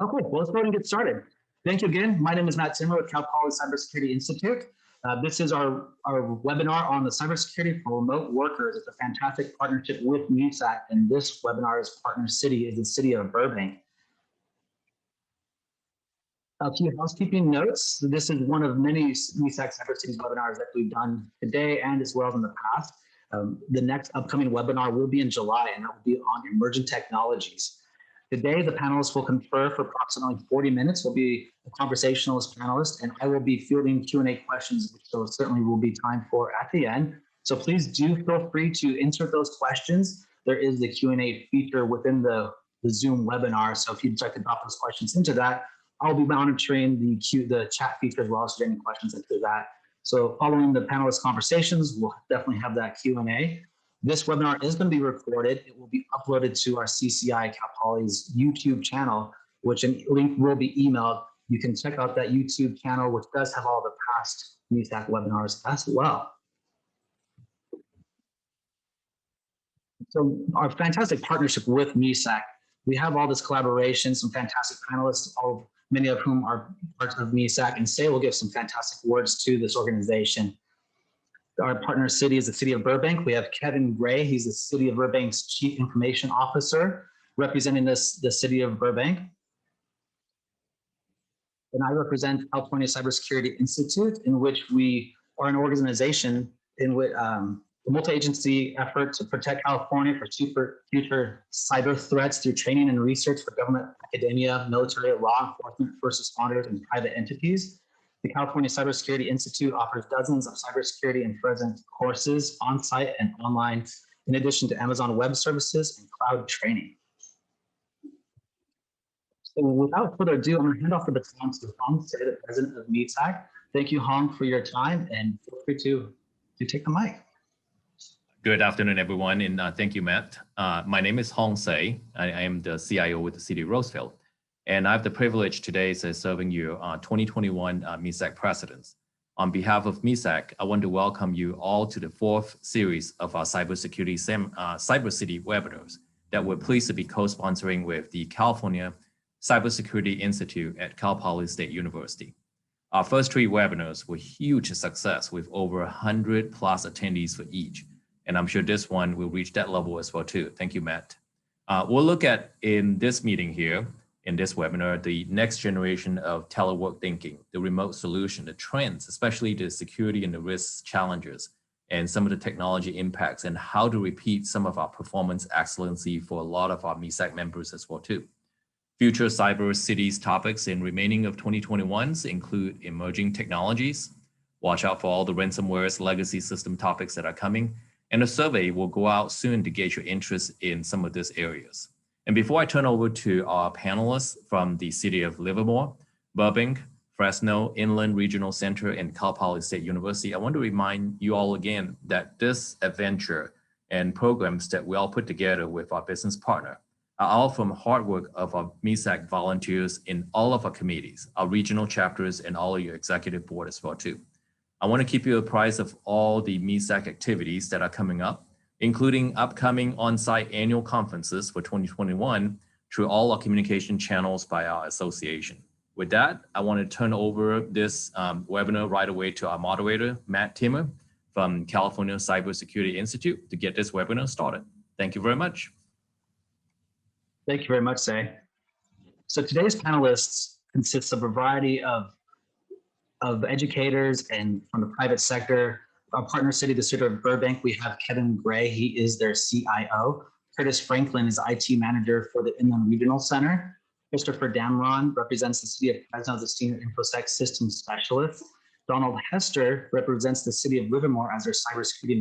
Okay, well, let's go ahead and get started. Thank you again. My name is Matt Zimmer with Cal Poly Cybersecurity Institute. This is our webinar on the cybersecurity for remote workers. It's a fantastic partnership with MISAC, and this webinar's partner city is the City of Burbank. A few housekeeping notes. This is one of many MISAC CyberCities webinars that we've done today and as well as in the past. The next upcoming webinar will be in July, and that will be on emerging technologies. Today, the panelists will confer for approximately 40 minutes. We'll be a conversationalist panelist, and I will be fielding Q&A questions, which there certainly will be time for at the end. So please do feel free to insert those questions. There is the Q&A feature within the Zoom webinar. So if you'd like to drop those questions into that, I'll be monitoring the chat feature as well, so any questions into that. So following the panelist conversations, we'll definitely have that Q&A. This webinar is going to be recorded. It will be uploaded to our CCI Cal Poly's YouTube channel, which a link will be emailed. You can check out that YouTube channel, which does have all the past MISAC webinars as well. So our fantastic partnership with MISAC, we have all this collaboration, some fantastic panelists, many of whom are parts of MISAC, and Say will give some fantastic words to this organization. Our partner city is the City of Burbank. We have Kevin Gray. He's the City of Burbank's Chief Information Officer, representing the City of Burbank. And I represent California Cybersecurity Institute, in which we are an organization in which a multi-agency effort to protect California for future cyber threats through training and research for government, academia, military, law enforcement, first responders, and private entities. The California Cybersecurity Institute offers dozens of cybersecurity and forensic courses on-site and online, in addition to Amazon Web Services and cloud training. So without further ado, I'm going to hand off the baton to Hong Say, the president of MISAC. Thank you, Hong, for your time, and feel free to take the mic. Good afternoon, everyone, and thank you, Matt. My name is Hong Say. I am the CIO with the City of Roseville. And I have the privilege today of serving you 2021 MISAC Presidents. On behalf of MISAC, I want to welcome you all to the 4th series of our Cybersecurity CyberCity webinars that we're pleased to be co-sponsoring with the California Cybersecurity Institute at Cal Poly State University. Our first 3 webinars were huge success with over 100 plus attendees for each. And I'm sure this one will reach that level as well too. Thank you, Matt. We'll look at in this meeting here, in this webinar, the next generation of telework thinking, the remote solution, the trends, especially the security and the risk challenges, and some of the technology impacts, and how to repeat some of our performance excellency for a lot of our MISAC members as well too. Future cyber cities topics in remaining of 2021s include emerging technologies. Watch out for all the ransomware's legacy system topics that are coming, and a survey will go out soon to gauge your interest in some of these areas. And before I turn over to our panelists from the City of Livermore, Burbank, Fresno, Inland Regional Center, and Cal Poly State University, I want to remind you all again that this adventure and programs that we all put together with our business partner are all from hard work of our MISAC volunteers in all of our committees, our regional chapters, and all of your executive board as well too. I want to keep you apprised of all the MISAC activities that are coming up, including upcoming on-site annual conferences for 2021 through all our communication channels by our association. With that, I want to turn over this webinar right away to our moderator, Matt Timmer from California Cybersecurity Institute, to get this webinar started. Thank you very much. Thank you very much, Say. So today's panelists consists of a variety of educators and from the private sector. Our partner city, the City of Burbank, we have Kevin Gray. He is their CIO. Curtis Franklin is IT manager for the Inland Regional Center. Christopher Damron represents the City of Fresno as a senior InfoSec systems specialist. Donald Hester represents the City of Livermore as their cybersecurity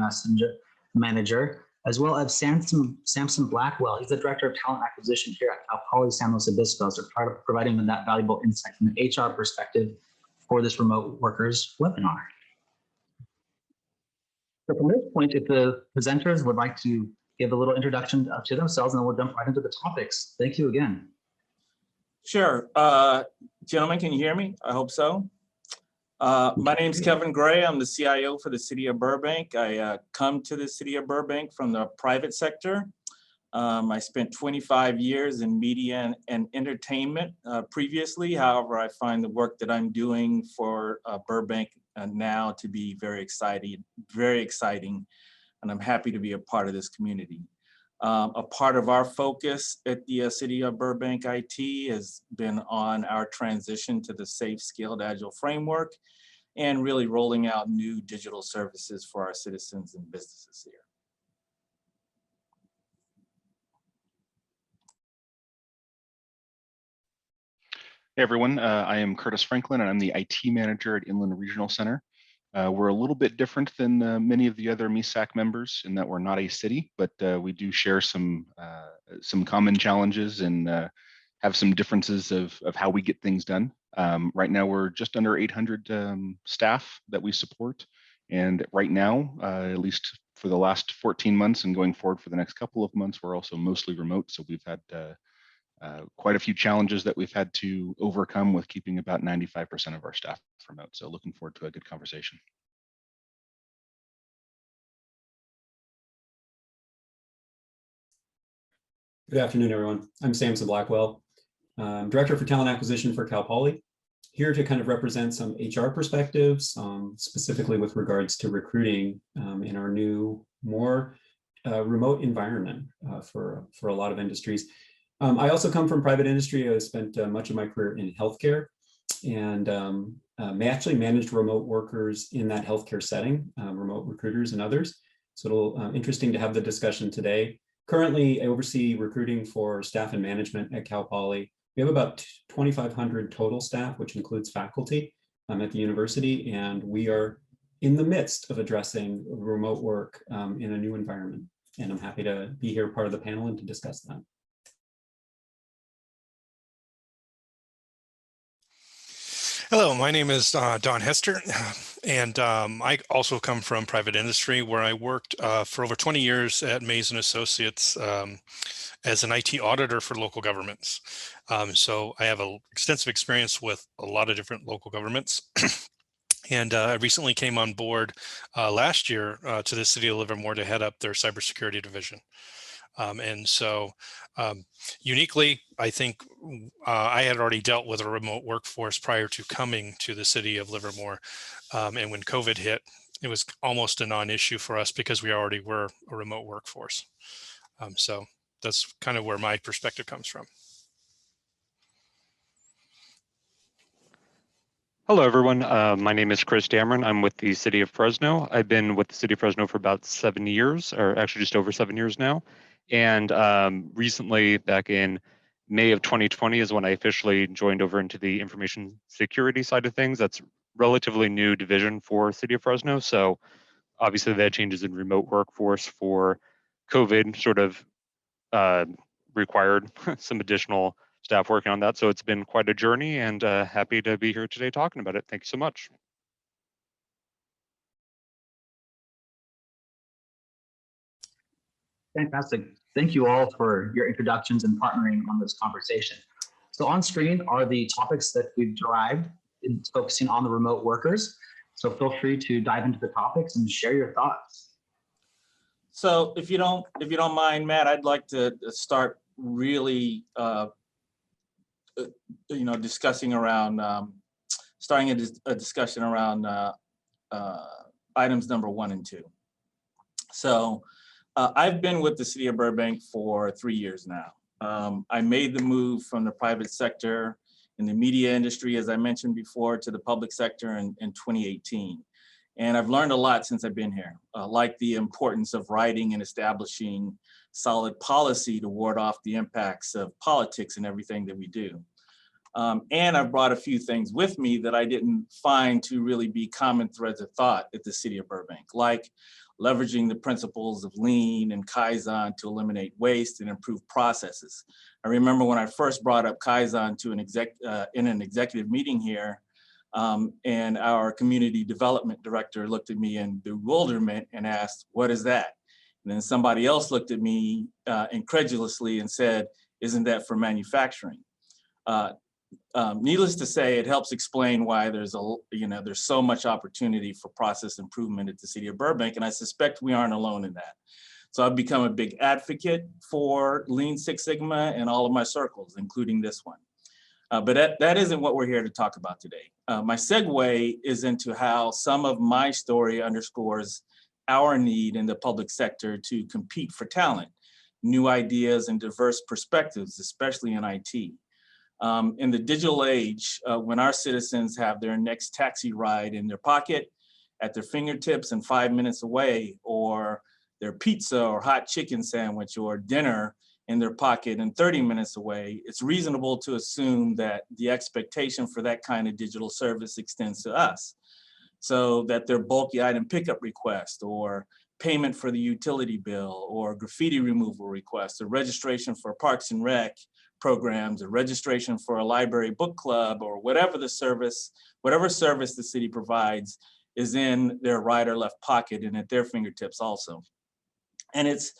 manager, as well as Samson Blackwell. He's the director of talent acquisition here at Cal Poly San Luis Obispo, so providing them that valuable insight from an HR perspective for this remote workers webinar. So from this point, if the presenters would like to give a little introduction to themselves, and then we'll jump right into the topics. Thank you again. Sure. Gentlemen, can you hear me? I hope so. My name is Kevin Gray. I'm the CIO for the City of Burbank. I come to the City of Burbank from the private sector. I spent 25 years in media and entertainment previously. However, I find the work that I'm doing for Burbank now to be very exciting, and I'm happy to be a part of this community. A part of our focus at the City of Burbank IT has been on our transition to the Safe, Scaled, Agile framework and really rolling out new digital services for our citizens and businesses here. Hey everyone, I am Curtis Franklin and I'm the IT manager at Inland Regional Center. We're a little bit different than many of the other MISAC members in that we're not a city, but we do share some common challenges and have some differences of how we get things done. Right now we're just under 800 staff that we support. And right now, at least for the last 14 months and going forward for the next couple of months, we're also mostly remote. So we've had quite a few challenges that we've had to overcome with keeping about 95% of our staff remote. So looking forward to a good conversation. Good afternoon, everyone. I'm Samson Blackwell. I'm Director for Talent Acquisition for Cal Poly, here to kind of represent some HR perspectives, specifically with regards to recruiting in our new, more remote environment for a lot of industries. I also come from private industry. I spent much of my career in healthcare and actually managed remote workers in that healthcare setting, remote recruiters and others. So it'll interesting to have the discussion today. Currently, I oversee recruiting for staff and management at Cal Poly. We have about 2,500 total staff, which includes faculty at the university, and we are in the midst of addressing remote work in a new environment. And I'm happy to be here, part of the panel, and to discuss that. Hello, my name is Don Hester, and I also come from private industry where I worked for over 20 years at Mays & Associates as an IT auditor for local governments. So I have an extensive experience with a lot of different local governments. And I recently came on board last year to the City of Livermore to head up their cybersecurity division. And so uniquely, I think I had already dealt with a remote workforce prior to coming to the City of Livermore. And when COVID hit, it was almost a non-issue for us because we already were a remote workforce. So that's kind of where my perspective comes from. Hello, everyone. My name is Chris Dameron. I'm with the City of Fresno. I've been with the City of Fresno for about 7 years, or actually just over 7 years now. And recently, back in May of 2020 is when I officially joined over into the information security side of things. That's relatively new division for City of Fresno. So obviously that changes in remote workforce for COVID sort of required some additional staff working on that. So it's been quite a journey, and happy to be here today talking about it. Thank you so much. Fantastic. Thank you all for your introductions and partnering on this conversation. So on screen are the topics that we've derived in focusing on the remote workers. So feel free to dive into the topics and share your thoughts. So if you don't mind, Matt, I'd like to start really discussing around starting a discussion around items number 1 and 2. So I've been with the City of Burbank for 3 years now. I made the move from the private sector in the media industry, as I mentioned before, to the public sector in 2018. And I've learned a lot since I've been here, like the importance of writing and establishing solid policy to ward off the impacts of politics in everything that we do. And I've brought a few things with me that I didn't find to really be common threads of thought at the City of Burbank, like leveraging the principles of lean and Kaizen to eliminate waste and improve processes. I remember when I first brought up Kaizen to in an executive meeting here, and our community development director looked at me in bewilderment and asked, "What is that?" And then somebody else looked at me incredulously and said, "Isn't that for manufacturing?" Needless to say, it helps explain why there's so much opportunity for process improvement at the City of Burbank, and I suspect we aren't alone in that. So I've become a big advocate for Lean Six Sigma in all of my circles, including this one. But that isn't what we're here to talk about today. My segue is into how some of my story underscores our need in the public sector to compete for talent, new ideas and diverse perspectives, especially in IT. In the digital age, when our citizens have their next taxi ride in their pocket, at their fingertips and 5 minutes away, or their pizza or hot chicken sandwich or dinner in their pocket and 30 minutes away, it's reasonable to assume that the expectation for that kind of digital service extends to us. So that their bulky item pickup request or payment for the utility bill or graffiti removal request or registration for Parks and Rec programs or registration for a library book club or whatever service the city provides is in their right or left pocket and at their fingertips also. And it's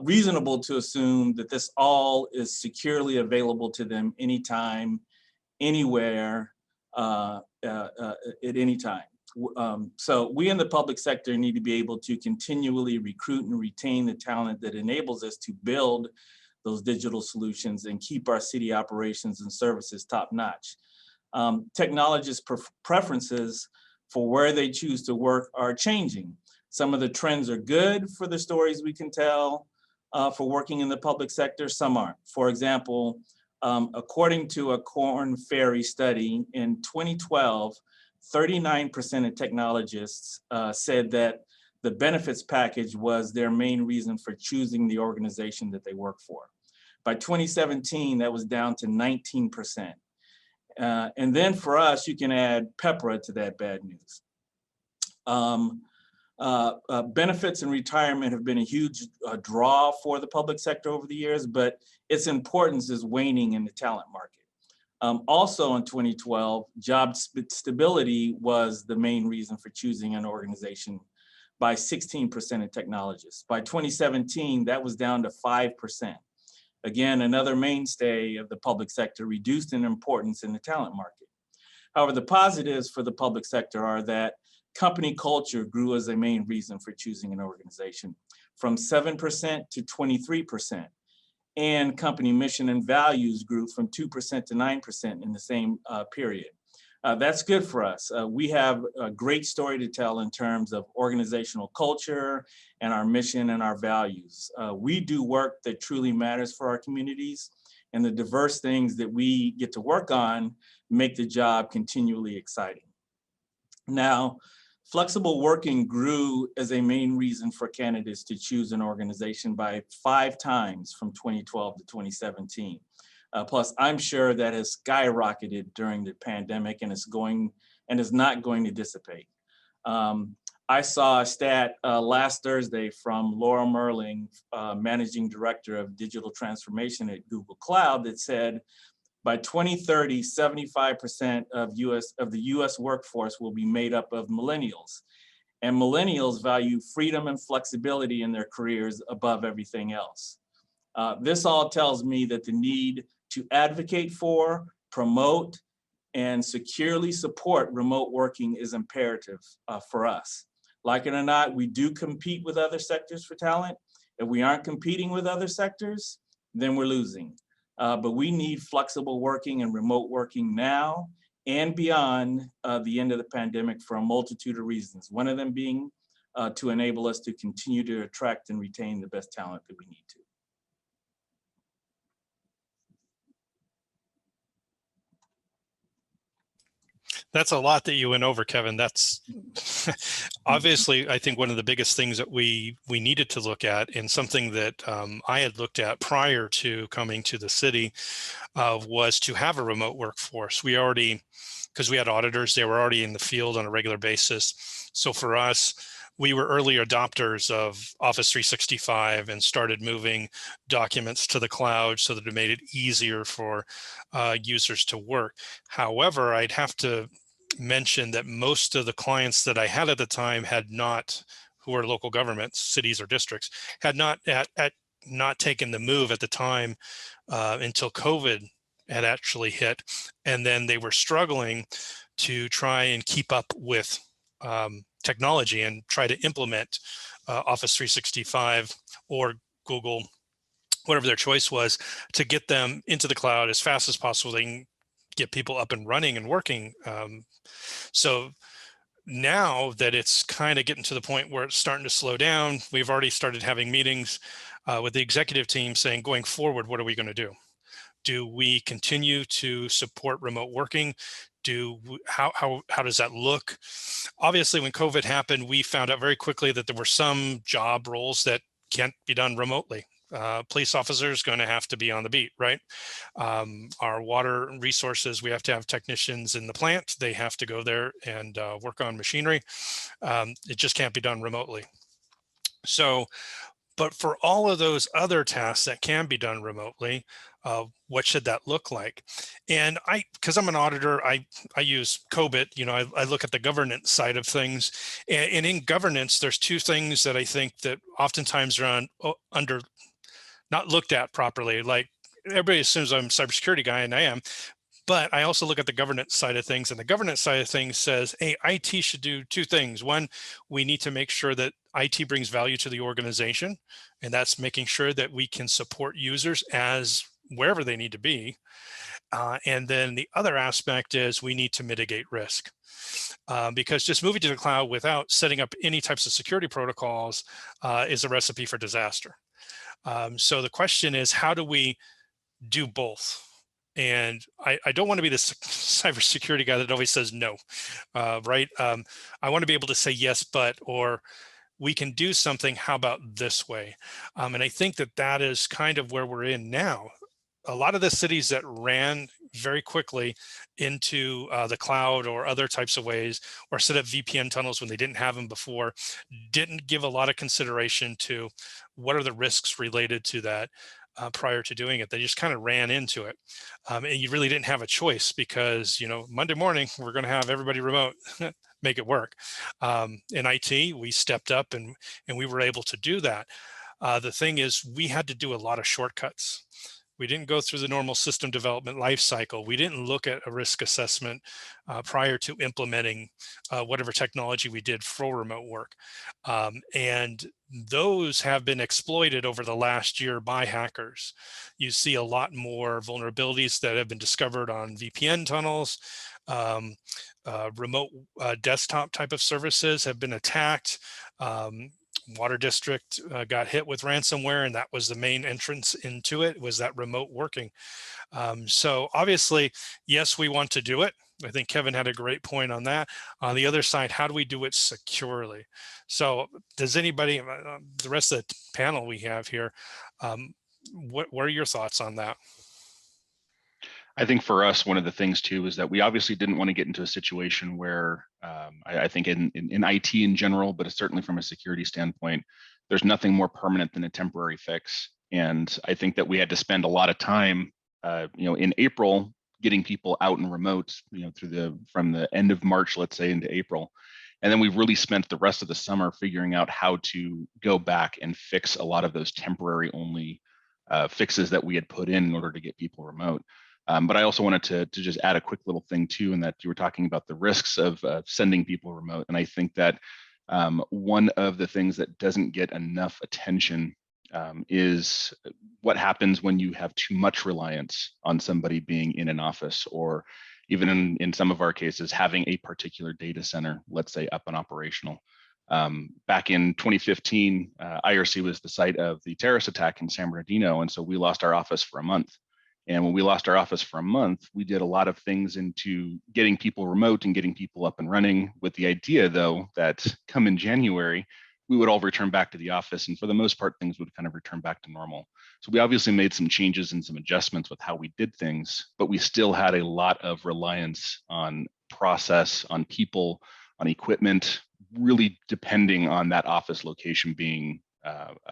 reasonable to assume that this all is securely available to them anytime, anywhere, at any time. So we in the public sector need to be able to continually recruit and retain the talent that enables us to build those digital solutions and keep our city operations and services top notch. Technologists' preferences for where they choose to work are changing. Some of the trends are good for the stories we can tell for working in the public sector, some aren't. For example, according to a Korn Ferry study in 2012, 39% of technologists said that the benefits package was their main reason for choosing the organization that they work for. By 2017, that was down to 19%. And then for us, you can add Pepra to that bad news. Benefits and retirement have been a huge draw for the public sector over the years, but its importance is waning in the talent market. Also in 2012, job stability was the main reason for choosing an organization by 16% of technologists. By 2017, that was down to 5%. Again, another mainstay of the public sector reduced in importance in the talent market. However, the positives for the public sector are that company culture grew as a main reason for choosing an organization, from 7% to 23%. And company mission and values grew from 2% to 9% in the same period. That's good for us. We have a great story to tell in terms of organizational culture and our mission and our values. We do work that truly matters for our communities, and the diverse things that we get to work on make the job continually exciting. Now, flexible working grew as a main reason for candidates to choose an organization by 5 times from 2012 to 2017. Plus, I'm sure that has skyrocketed during the pandemic and is not going to dissipate. I saw a stat last Thursday from Laura Merling, Managing Director of Digital Transformation at Google Cloud, that said, by 2030, 75% of the US workforce will be made up of millennials. And millennials value freedom and flexibility in their careers above everything else. This all tells me that the need to advocate for, promote, and securely support remote working is imperative for us. Like it or not, we do compete with other sectors for talent. If we aren't competing with other sectors, then we're losing. But we need flexible working and remote working now and beyond the end of the pandemic for a multitude of reasons. One of them being to enable us to continue to attract and retain the best talent that we need to. That's a lot that you went over, Kevin. That's obviously, I think, one of the biggest things that we needed to look at, and something that I had looked at prior to coming to the city, was to have a remote workforce. We already, because we had auditors, they were already in the field on a regular basis. So for us, we were early adopters of Office 365 and started moving documents to the cloud so that it made it easier for users to work. However, I'd have to mention that most of the clients that I had at the time had not, who were local governments, cities or districts, had not taken the move at the time until COVID had actually hit. And then they were struggling to try and keep up with technology and try to implement Office 365 or Google, whatever their choice was, to get them into the cloud as fast as possible. They can get people up and running and working. So now that it's kind of getting to the point where it's starting to slow down, we've already started having meetings with the executive team saying, going forward, what are we going to do? Do we continue to support remote working? How does that look? Obviously, when COVID happened, we found out very quickly that there were some job roles that can't be done remotely. Police officers going to have to be on the beat, right? Our water resources, we have to have technicians in the plant. They have to go there and work on machinery. It just can't be done remotely. So, but for all of those other tasks that can be done remotely, what should that look like? And because I'm an auditor, I use COBIT, I look at the governance side of things. And in governance, there's two things that I think that oftentimes are not looked at properly. Like, everybody assumes I'm a cybersecurity guy, and I am. But I also look at the governance side of things, and the governance side of things says, hey, IT should do two things. One, we need to make sure that IT brings value to the organization, and that's making sure that we can support users as wherever they need to be. And then the other aspect is we need to mitigate risk, because just moving to the cloud without setting up any types of security protocols is a recipe for disaster. So the question is, how do we do both? And I don't want to be the cybersecurity guy that always says no, right? I want to be able to say yes, but, or we can do something, how about this way? And I think that is kind of where we're in now. A lot of the cities that ran very quickly into the cloud or other types of ways, or set up VPN tunnels when they didn't have them before, didn't give a lot of consideration to what are the risks related to that. Prior to doing it, they just kind of ran into it, and you really didn't have a choice, because Monday morning we're going to have everybody remote, make it work. In IT, we stepped up and we were able to do that. The thing is, we had to do a lot of shortcuts. We didn't go through the normal system development life cycle. We didn't look at a risk assessment prior to implementing whatever technology we did for remote work. And those have been exploited over the last year by hackers. You see a lot more vulnerabilities that have been discovered on VPN tunnels. Remote desktop type of services have been attacked. Water district got hit with ransomware, and that was the main entrance into it, was that remote working. So obviously, yes, we want to do it. I think Kevin had a great point on that. On the other side, how do we do it securely? So does anybody, the rest of the panel we have here, what are your thoughts on that? I think for us, one of the things too is that we obviously didn't want to get into a situation where I think in IT in general, but certainly from a security standpoint, there's nothing more permanent than a temporary fix. And I think that we had to spend a lot of time, in April, getting people out and remote, from the end of March, let's say, into April. And then we really spent the rest of the summer figuring out how to go back and fix a lot of those temporary only fixes that we had put in order to get people remote. But I also wanted to just add a quick little thing too, in that you were talking about the risks of sending people remote. And I think that one of the things that doesn't get enough attention is what happens when you have too much reliance on somebody being in an office, or even in some of our cases, having a particular data center, let's say, up and operational. Back in 2015, IRC was the site of the terrorist attack in San Bernardino. And so we lost our office for a month. And when we lost our office for a month, we did a lot of things into getting people remote and getting people up and running, with the idea, though, that come in January, we would all return back to the office. And for the most part, things would kind of return back to normal. So we obviously made some changes and some adjustments with how we did things, but we still had a lot of reliance on process, on people, on equipment, really depending on that office location being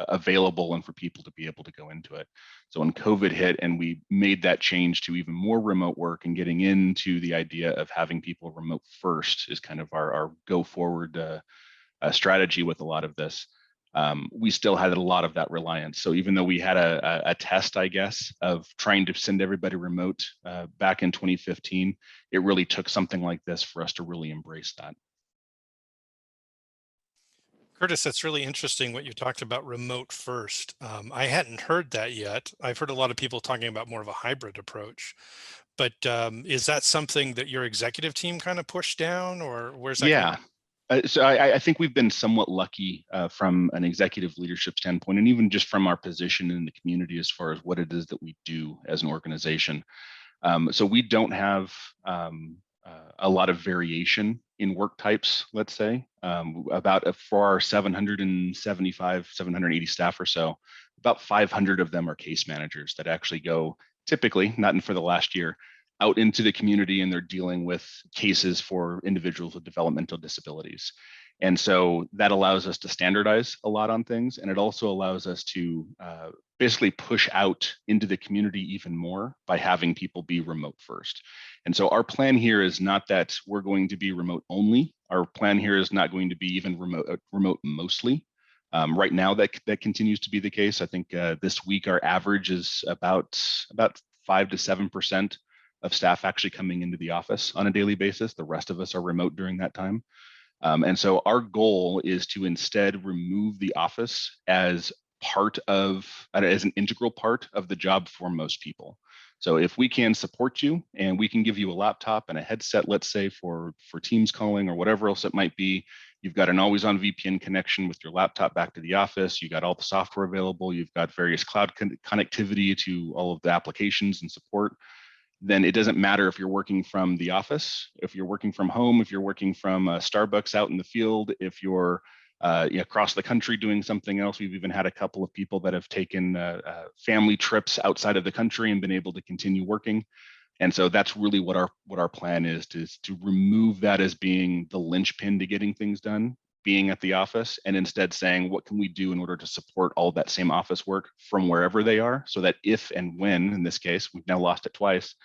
available and for people to be able to go into it. So when COVID hit and we made that change to even more remote work and getting into the idea of having people remote first is kind of our go forward strategy with a lot of this. We still had a lot of that reliance. So even though we had a test, I guess, of trying to send everybody remote back in 2015, it really took something like this for us to really embrace that. Curtis, that's really interesting what you talked about remote first. I hadn't heard that yet. I've heard a lot of people talking about more of a hybrid approach, but is that something that your executive team kind of pushed down, or where's that coming Yeah. So I think we've been somewhat lucky from an executive leadership standpoint, and even just from our position in the community as far as what it is that we do as an organization. So we don't have a lot of variation in work types, let's say. For our 775, 780 staff or so, about 500 of them are case managers that actually go, typically, not for the last year, out into the community, and they're dealing with cases for individuals with developmental disabilities. And so that allows us to standardize a lot on things. And it also allows us to basically push out into the community even more by having people be remote first. And so our plan here is not that we're going to be remote only. Our plan here is not going to be even remote mostly. Right now, that continues to be the case. I think this week our average is about 5 to 7% of staff actually coming into the office on a daily basis. The rest of us are remote during that time. And so our goal is to instead remove the office as an integral part of the job for most people. So if we can support you and we can give you a laptop and a headset, let's say for Teams calling or whatever else it might be, you've got an always on VPN connection with your laptop back to the office, you got all the software available, you've got various cloud connectivity to all of the applications and support, then it doesn't matter if you're working from the office, if you're working from home, if you're working from Starbucks out in the field, if you're across the country doing something else. We've even had a couple of people that have taken family trips outside of the country and been able to continue working. And so that's really what our plan is to remove that as being the linchpin to getting things done, being at the office, and instead saying, what can we do in order to support all that same office work from wherever they are, so that if and when, in this case, we've now lost it twice,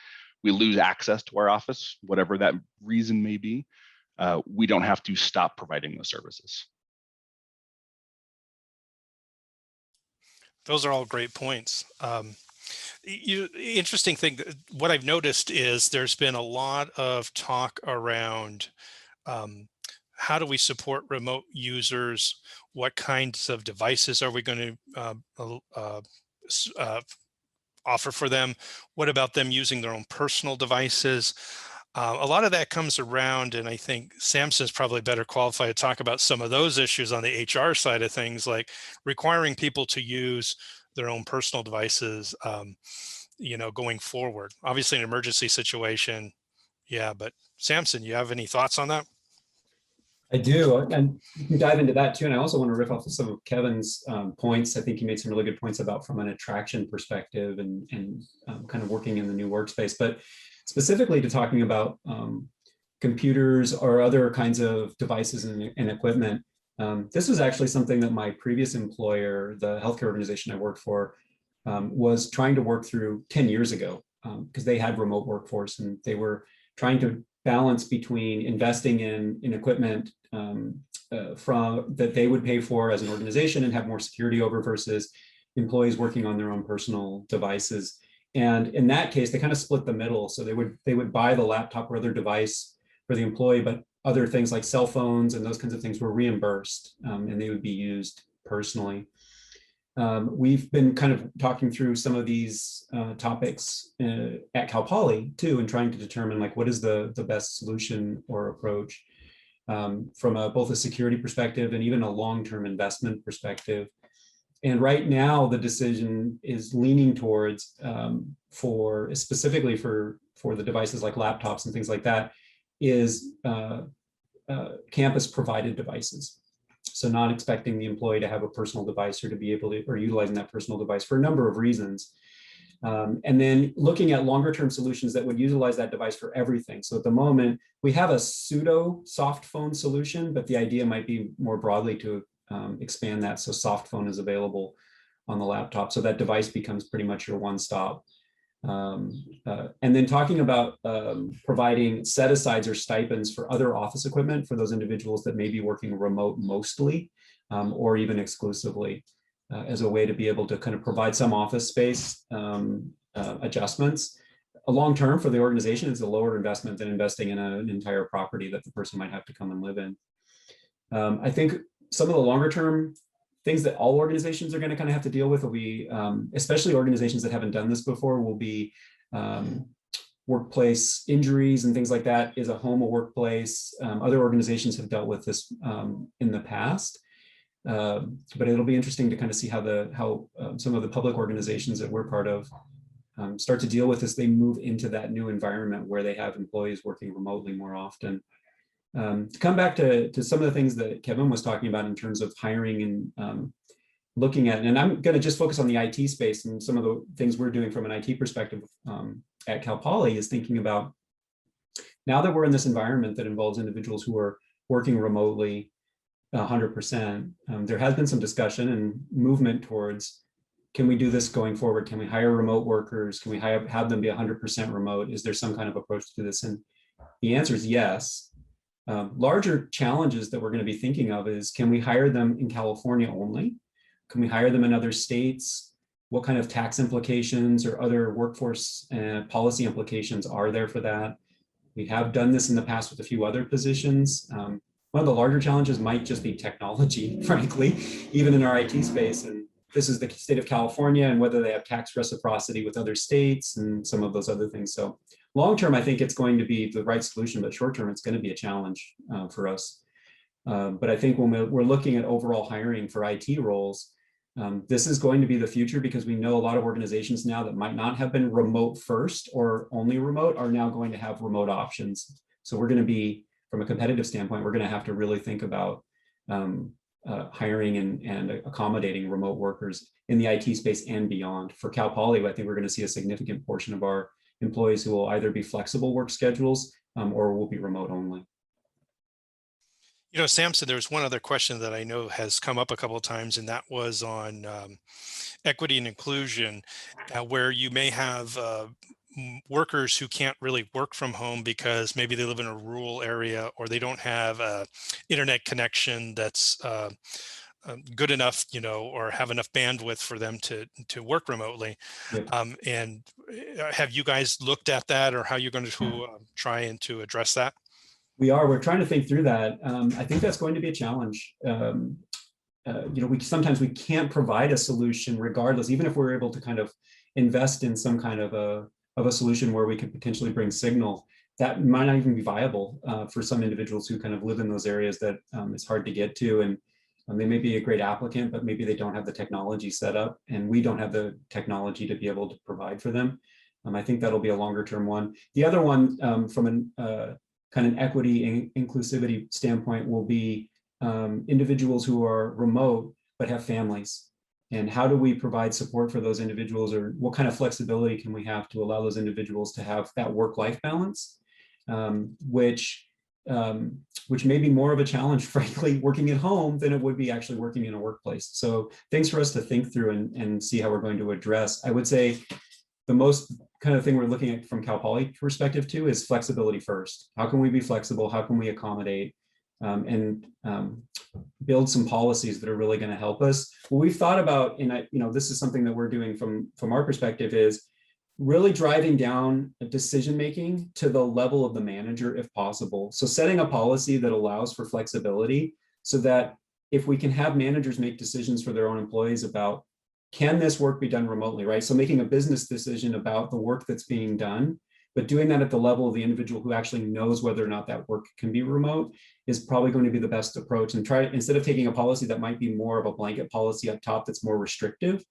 we lose access to our office, whatever that reason may be, we don't have to stop providing those services. Those are all great points. Interesting thing, what I've noticed is there's been a lot of talk around how do we support remote users? What kinds of devices are we going to offer for them? What about them using their own personal devices? A lot of that comes around, and I think Samson's probably better qualified to talk about some of those issues on the HR side of things, like requiring people to use their own personal devices, going forward. Obviously, an emergency situation, yeah. But Samson, you have any thoughts on that? I do, and you can dive into that too. And I also want to riff off of some of Kevin's points. I think he made some really good points about from an attraction perspective and kind of working in the new workspace. But specifically to talking about computers or other kinds of devices and equipment, this was actually something that my previous employer, the healthcare organization I worked for, was trying to work through 10 years ago, because they had remote workforce and they were trying to balance between investing in equipment from that they would pay for as an organization and have more security over, versus employees working on their own personal devices. And in that case, they kind of split the middle. So they would buy the laptop or other device for the employee, but other things like cell phones and those kinds of things were reimbursed, and they would be used personally. We've been kind of talking through some of these topics at Cal Poly too, and trying to determine like what is the best solution or approach from both a security perspective and even a long-term investment perspective. And right now, the decision is leaning towards specifically for the devices like laptops and things like that, is campus provided devices. So not expecting the employee to have a personal device or to be able to, or utilizing that personal device for a number of reasons. And then looking at longer term solutions that would utilize that device for everything. So at the moment, we have a pseudo soft phone solution, but the idea might be more broadly to expand that so soft phone is available on the laptop. So that device becomes pretty much your one-stop. And then talking about providing set-asides or stipends for other office equipment for those individuals that may be working remote mostly or even exclusively, as a way to be able to kind of provide some office space adjustments. Long-term for the organization, it's a lower investment than investing in an entire property that the person might have to come and live in. I think Some of the longer term things that all organizations are going to kind of have to deal with will be, especially organizations that haven't done this before, will be workplace injuries and things like that. Is a home a workplace? Other organizations have dealt with this in the past. But it'll be interesting to kind of see how some of the public organizations that we're part of start to deal with as they move into that new environment where they have employees working remotely more often. To come back to some of the things that Kevin was talking about in terms of hiring and looking at, and I'm going to just focus on the IT space, and some of the things we're doing from an IT perspective at Cal Poly is thinking about, now that we're in this environment that involves individuals who are working remotely 100%, there has been some discussion and movement towards, can we do this going forward? Can we hire remote workers? Can we have them be 100% remote? Is there some kind of approach to this? And the answer is yes. Larger challenges that we're going to be thinking of is, can we hire them in California only? Can we hire them in other states? What kind of tax implications or other workforce policy implications are there for that? We have done this in the past with a few other positions. One of the larger challenges might just be technology, frankly, even in our IT space. And this is the state of California, and whether they have tax reciprocity with other states and some of those other things. So long term, I think it's going to be the right solution, but short term, it's going to be a challenge for us. But I think when we're looking at overall hiring for IT roles, this is going to be the future, because we know a lot of organizations now that might not have been remote first or only remote are now going to have remote options. So we're going to be, from a competitive standpoint, we're going to have to really think about hiring and accommodating remote workers in the IT space and beyond. For Cal Poly, I think we're going to see a significant portion of our employees who will either be flexible work schedules or will be remote only. You know, Samson, there's one other question that I know has come up a couple of times, and that was on equity and inclusion, where you may have workers who can't really work from home because maybe they live in a rural area, or they don't have a internet connection that's good enough, you know, or have enough bandwidth for them to work remotely. Yep. And have you guys looked at that, or how you're going to try and to address that? We're trying to think through that. I think that's going to be a challenge. You know, sometimes we can't provide a solution regardless, even if we're able to kind of invest in some kind of a solution where we could potentially bring signal. That might not even be viable for some individuals who kind of live in those areas that it's hard to get to. And they may be a great applicant, but maybe they don't have the technology set up, and we don't have the technology to be able to provide for them. I think that'll be a longer term one. The other one from an kind of equity and inclusivity standpoint will be individuals who are remote but have families. And how do we provide support for those individuals, or what kind of flexibility can we have to allow those individuals to have that work-life balance, which may be more of a challenge, frankly, working at home than it would be actually working in a workplace. So things for us to think through and see how we're going to address. I would say the most kind of thing we're looking at from Cal Poly perspective too is flexibility first. How can we be flexible? How can we accommodate and build some policies that are really going to help us? What we've thought about, and this is something that we're doing from our perspective, is really driving down decision making to the level of the manager if possible. So setting a policy that allows for flexibility, so that if we can have managers make decisions for their own employees about, can this work be done remotely, right? So making a business decision about the work that's being done, but doing that at the level of the individual who actually knows whether or not that work can be remote, is probably going to be the best approach. And instead of taking a policy that might be more of a blanket policy up top that's more restrictive,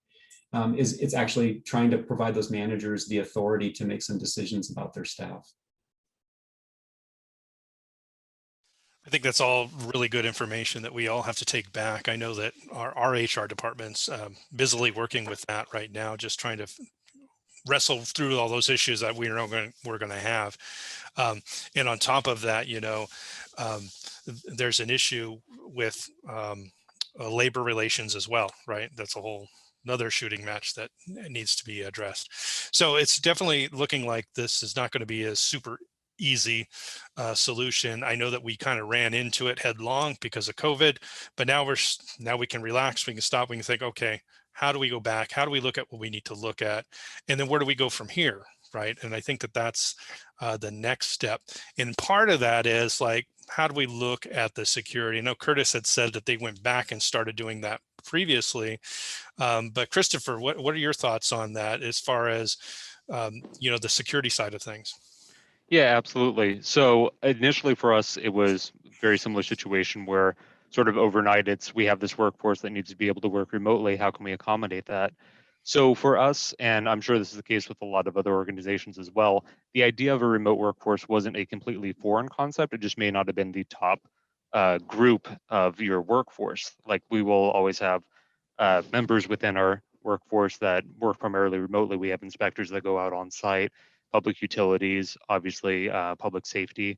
it's actually trying to provide those managers the authority to make some decisions about their staff. I think that's all really good information that we all have to take back. I know that our HR department's busily working with that right now, just trying to wrestle through all those issues that we're going to have. And on top of that, there's an issue with labor relations as well, right? That's a whole another shooting match that needs to be addressed. So it's definitely looking like this is not going to be a super easy solution. I know that we kind of ran into it headlong because of COVID, but now we can relax, we can stop, we can think, okay, how do we go back? How do we look at what we need to look at? And then where do we go from here? right? And I think that that's the next step. And part of that is like, how do we look at the security? I know Curtis had said that they went back and started doing that previously, but Christopher, what are your thoughts on that as far as the security side of things? Yeah, absolutely. So initially for us, it was a very similar situation where sort of overnight we have this workforce that needs to be able to work remotely. How can we accommodate that? So for us, and I'm sure this is the case with a lot of other organizations as well, the idea of a remote workforce wasn't a completely foreign concept. It just may not have been the top group of your workforce. Like we will always have members within our workforce that work primarily remotely. We have inspectors that go out on site, public utilities, obviously public safety,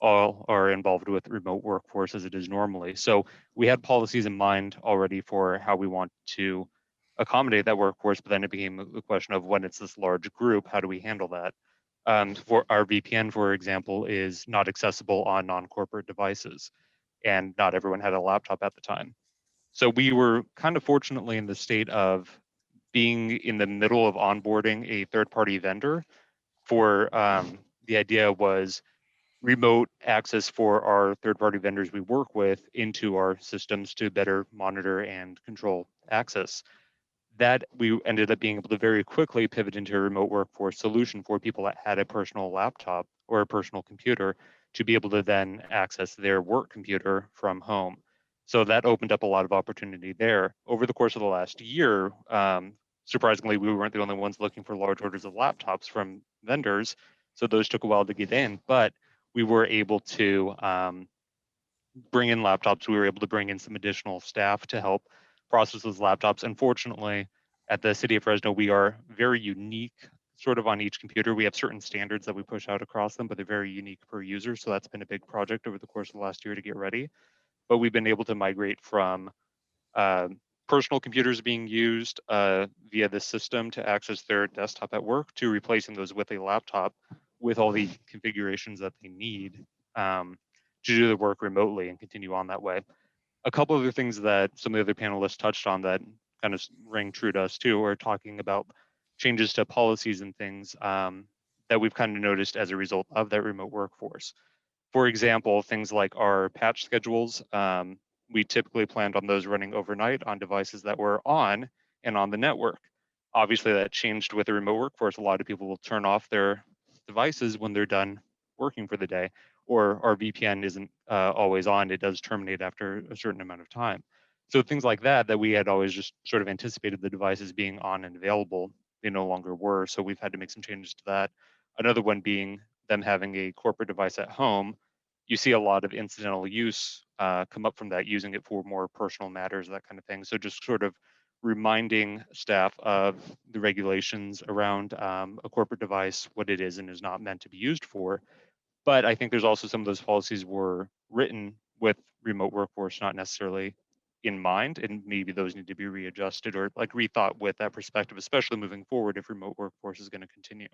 all are involved with remote workforce as it is normally. So we had policies in mind already for how we want to accommodate that workforce, but then it became a question of when it's this large group, how do we handle that? For our VPN, for example, is not accessible on non-corporate devices, and not everyone had a laptop at the time. So we were kind of fortunately in the state of being in the middle of onboarding a third-party vendor for the idea was remote access for our third-party vendors we work with into our systems to better monitor and control access. That we ended up being able to very quickly pivot into a remote workforce solution for people that had a personal laptop or a personal computer to be able to then access their work computer from home. So that opened up a lot of opportunity there. Over the course of the last year, surprisingly, we weren't the only ones looking for large orders of laptops from vendors. So those took a while to get in, but we were able to bring in laptops. We were able to bring in some additional staff to help process those laptops. Unfortunately, at the City of Fresno, we are very unique sort of on each computer. We have certain standards that we push out across them, but they're very unique per user. So that's been a big project over the course of the last year to get ready. But we've been able to migrate from personal computers being used via the system to access their desktop at work to replacing those with a laptop with all the configurations that they need to do the work remotely and continue on that way. A couple other things that some of the other panelists touched on that kind of ring true to us too are talking about changes to policies and things that we've kind of noticed as a result of that remote workforce. For example, things like our patch schedules, we typically planned on those running overnight on devices that were on and on the network. Obviously, that changed with the remote workforce. A lot of people will turn off their devices when they're done working for the day, or our VPN isn't always on. It does terminate after a certain amount of time. So things like that, that we had always just sort of anticipated the devices being on and available, they no longer were. So we've had to make some changes to that. Another one being them having a corporate device at home. You see a lot of incidental use come up from that, using it for more personal matters, that kind of thing. So just sort of reminding staff of the regulations around a corporate device, what it is and is not meant to be used for. But I think there's also some of those policies were written with remote workforce not necessarily in mind, and maybe those need to be readjusted or like rethought with that perspective, especially moving forward if remote workforce is going to continue.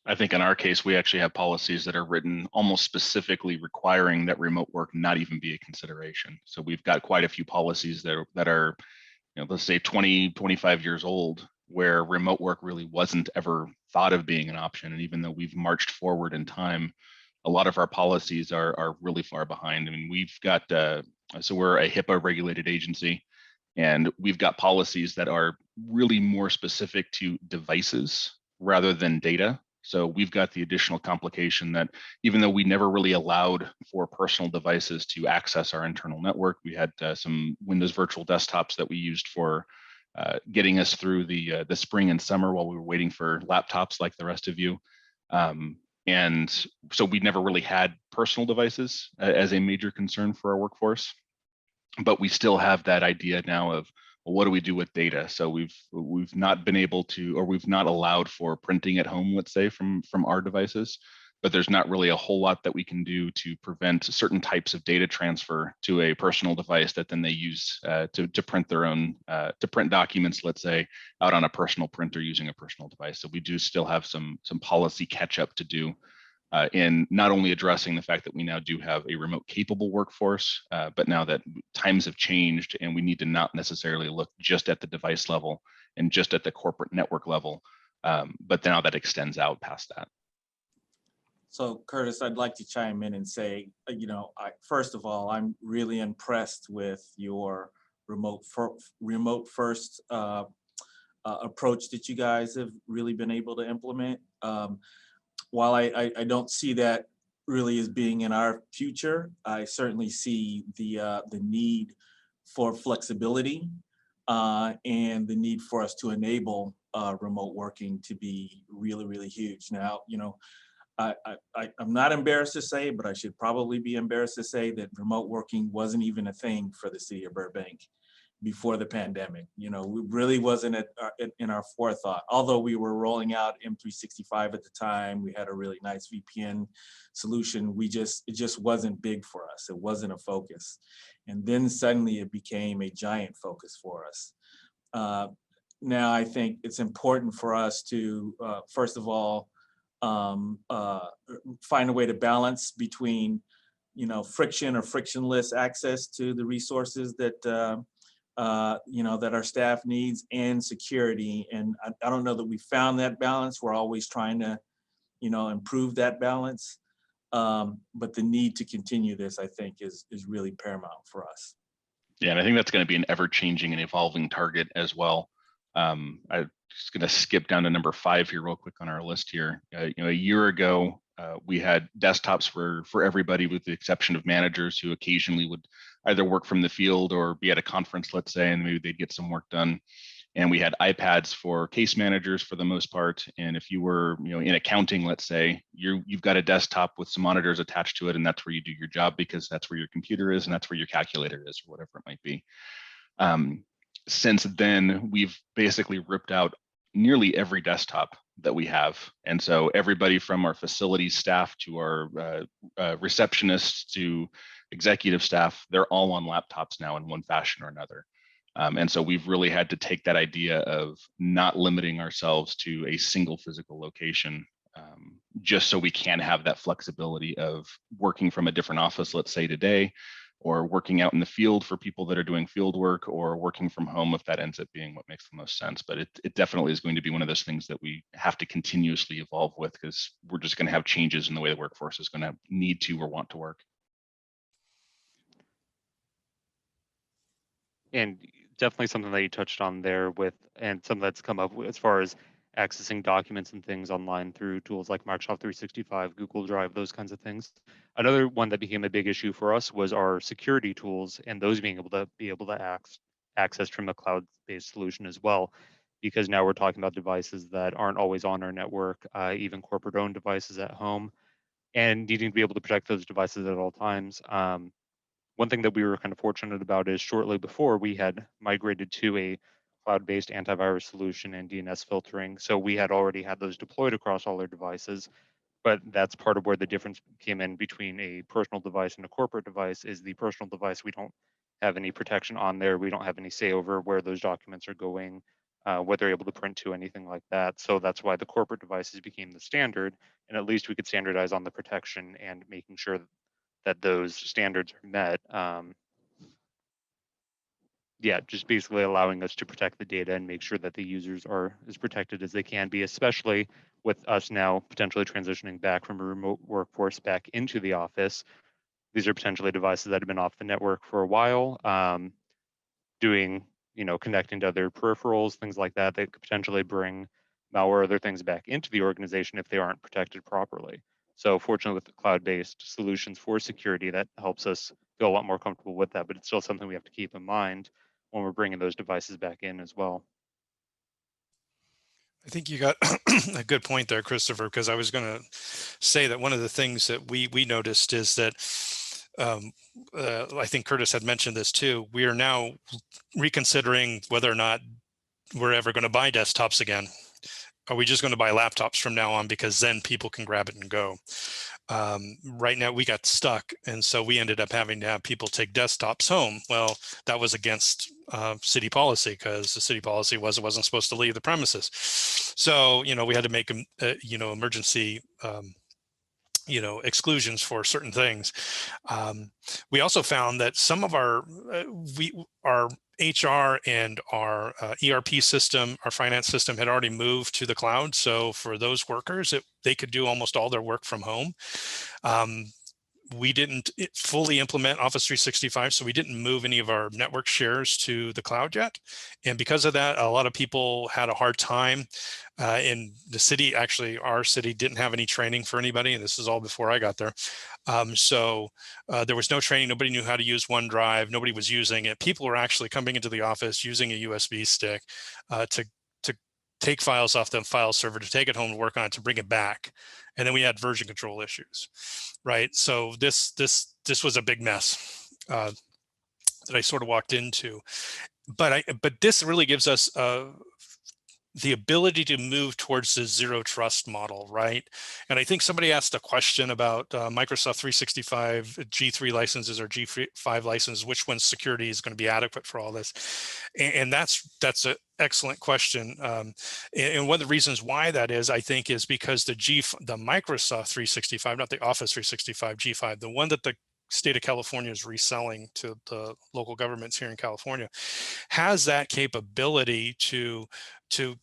I think in our case, we actually have policies that are written almost specifically requiring that remote work not even be a consideration. So we've got quite a few policies that are, let's say 20, 25 years old, where remote work really wasn't ever thought of being an option. And even though we've marched forward in time, a lot of our policies are really far behind. I mean, we've got, so we're a HIPAA regulated agency, and we've got policies that are really more specific to devices rather than data. So we've got the additional complication that even though we never really allowed for personal devices to access our internal network, we had some Windows virtual desktops that we used for getting us through the spring and summer while we were waiting for laptops like the rest of you. And so we never really had personal devices as a major concern for our workforce. But we still have that idea now of, well, what do we do with data? So we've not been able to, or we've not allowed for printing at home, let's say, from our devices. But there's not really a whole lot that we can do to prevent certain types of data transfer to a personal device that then they use to print their own, to print documents, let's say, out on a personal printer using a personal device. So we do still have some policy catch up to do in not only addressing the fact that we now do have a remote capable workforce, but now that times have changed and we need to not necessarily look just at the device level and just at the corporate network level. But now that extends out past that. So Curtis, I'd like to chime in and say, first of all, I'm really impressed with your remote first approach that you guys have really been able to implement. While I don't see that really as being in our future, I certainly see the need for flexibility and the need for us to enable remote working to be really, really huge. Now, I'm not embarrassed to say, but I should probably be embarrassed to say that remote working wasn't even a thing for the city of Burbank before the pandemic. We really wasn't in our forethought. Although we were rolling out M365 at the time, we had a really nice VPN solution. It just wasn't big for us. It wasn't a focus. And then suddenly it became a giant focus for us. Now I think it's important for us to, first of all, find a way to balance between, friction or frictionless access to the resources that, that our staff needs and security. And I don't know that we found that balance. We're always trying to, improve that balance. But the need to continue this, I think, is really paramount for us. Yeah, and I think that's going to be an ever-changing and evolving target as well. I'm just going to skip down to number 5 here real quick on our list here. A year ago, we had desktops for everybody with the exception of managers who occasionally would either work from the field or be at a conference, let's say, and maybe they'd get some work done. And we had iPads for case managers for the most part. And if you were, in accounting, let's say, you've got a desktop with some monitors attached to it, and that's where you do your job because that's where your computer is and that's where your calculator is or whatever it might be. Since then, we've basically ripped out nearly every desktop that we have. And so everybody from our facilities staff to our receptionists to executive staff, they're all on laptops now in one fashion or another. And so we've really had to take that idea of not limiting ourselves to a single physical location, just so we can have that flexibility of working from a different office, let's say today, or working out in the field for people that are doing field work, or working from home if that ends up being what makes the most sense. But it definitely is going to be one of those things that we have to continuously evolve with, because we're just going to have changes in the way the workforce is going to need to or want to work. And definitely something that you touched on there and something that's come up as far as accessing documents and things online through tools like Microsoft 365, Google Drive, those kinds of things. Another one that became a big issue for us was our security tools and those being able to access from a cloud-based solution as well, because now we're talking about devices that aren't always on our network, even corporate-owned devices at home, and needing to be able to protect those devices at all times. One thing that we were kind of fortunate about is shortly before we had migrated to a cloud-based antivirus solution and DNS filtering. So we had already had those deployed across all our devices, but that's part of where the difference came in between a personal device and a corporate device. Is the personal device, we don't have any protection on there. We don't have any say over where those documents are going, what they're able to print to, anything like that. So that's why the corporate devices became the standard, and at least we could standardize on the protection and making sure that those standards are met. Yeah, just basically allowing us to protect the data and make sure that the users are as protected as they can be, especially with us now potentially transitioning back from a remote workforce back into the office. These are potentially devices that have been off the network for a while, connecting to other peripherals, things like that, that could potentially bring malware or other things back into the organization if they aren't protected properly. So fortunately, with the cloud-based solutions for security, that helps us feel a lot more comfortable with that, but it's still something we have to keep in mind when we're bringing those devices back in as well. I think you got a good point there, Christopher, because I was going to say that one of the things that we noticed is that I think Curtis had mentioned this too. We are now reconsidering whether or not we're ever going to buy desktops again. Are we just going to buy laptops from now on because then people can grab it and go? Right now we got stuck, and so we ended up having to have people take desktops home. Well, that was against city policy, because the city policy was it wasn't supposed to leave the premises. So we had to make emergency exclusions for certain things. We also found that some of our HR and our ERP system, our finance system had already moved to the cloud. So for those workers, they could do almost all their work from home. We didn't fully implement Office 365, so we didn't move any of our network shares to the cloud yet. And because of that, a lot of people had a hard time in the city. Actually, our city didn't have any training for anybody, and this is all before I got there. So there was no training. Nobody knew how to use OneDrive. Nobody was using it. People were actually coming into the office using a USB stick to take files off the file server, to take it home and work on it, to bring it back. And then we had version control issues, right? So this was a big mess that I sort of walked into. But this really gives us the ability to move towards the zero trust model, right? And I think somebody asked a question about Microsoft 365 G3 licenses or G5 licenses, which one's security is going to be adequate for all this? And that's an excellent question. And one of the reasons why that is, I think, is because the Microsoft 365, not the Office 365 G5, the one that the state of California is reselling to the local governments here in California, has that capability to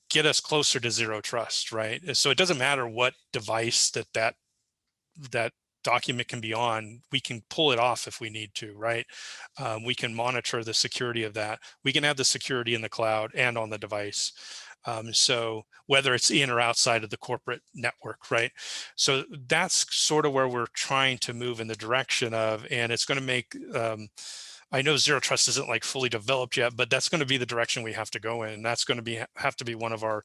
get us closer to zero trust, right? So it doesn't matter what device that document can be on, we can pull it off if we need to, right? We can monitor the security of that. We can have the security in the cloud and on the device. So whether it's in or outside of the corporate network, right? So that's sort of where we're trying to move in the direction of, and it's going to make, I know zero trust isn't like fully developed yet, but that's going to be the direction we have to go in. And that's going to have to be one of our